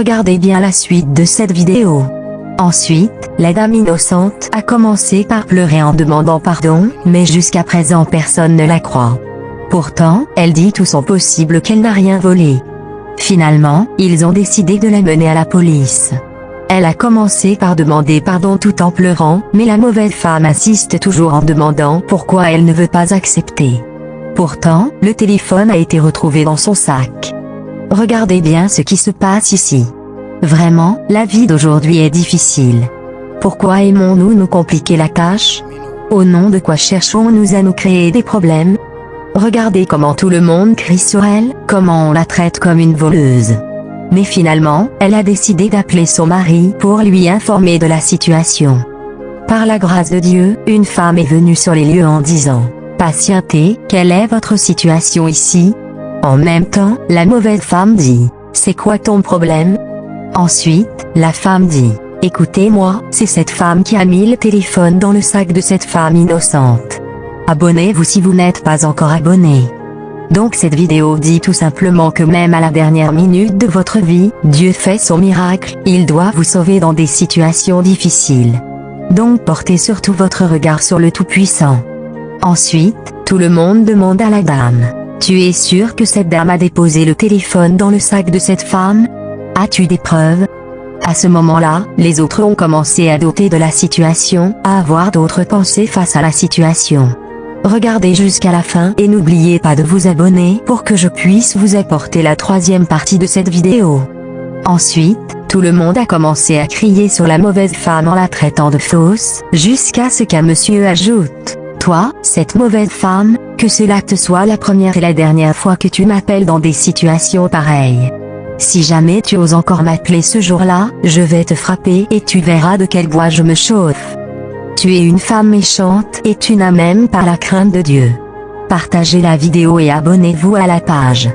Regardez bien la suite de cette vidéo. Ensuite, la dame innocente a commencé par pleurer en demandant pardon, mais jusqu'à présent personne ne la croit. Pourtant, elle dit tout son possible qu'elle n'a rien volé. Finalement, ils ont décidé de la mener à la police. Elle a commencé par demander pardon tout en pleurant, mais la mauvaise femme insiste toujours en demandant pourquoi elle ne veut pas accepter. Pourtant, le téléphone a été retrouvé dans son sac. Regardez bien ce qui se passe ici. Vraiment, la vie d'aujourd'hui est difficile. Pourquoi aimons-nous nous compliquer la tâche? Au nom de quoi cherchons-nous à nous créer des problèmes? Regardez comment tout le monde crie sur elle, comment on la traite comme une voleuse. Mais finalement, elle a décidé d'appeler son mari pour lui informer de la situation. Par la grâce de Dieu, une femme est venue sur les lieux en disant « Patientez, quelle est votre situation ici ?» En même temps, la mauvaise femme dit « C'est quoi ton problème ?» Ensuite, la femme dit « Écoutez-moi, c'est cette femme qui a mis le téléphone dans le sac de cette femme innocente. Abonnez-vous si vous n'êtes pas encore abonné. » Donc cette vidéo dit tout simplement que même à la dernière minute de votre vie, Dieu fait son miracle, il doit vous sauver dans des situations difficiles. Donc portez surtout votre regard sur le Tout-Puissant. Ensuite, tout le monde demande à la dame « Tu es sûr que cette dame a déposé le téléphone dans le sac de cette femme? As-tu des preuves ?» À ce moment-là, les autres ont commencé à douter de la situation, à avoir d'autres pensées face à la situation. Regardez jusqu'à la fin et n'oubliez pas de vous abonner pour que je puisse vous apporter la troisième partie de cette vidéo. Ensuite, tout le monde a commencé à crier sur la mauvaise femme en la traitant de fausse, jusqu'à ce qu'un monsieur ajoute « Toi, cette mauvaise femme, que cela te soit la première et la dernière fois que tu m'appelles dans des situations pareilles. Si jamais tu oses encore m'appeler ce jour-là, je vais te frapper et tu verras de quel bois je me chauffe. Tu es une femme méchante et tu n'as même pas la crainte de Dieu. » Partagez la vidéo et abonnez-vous à la page.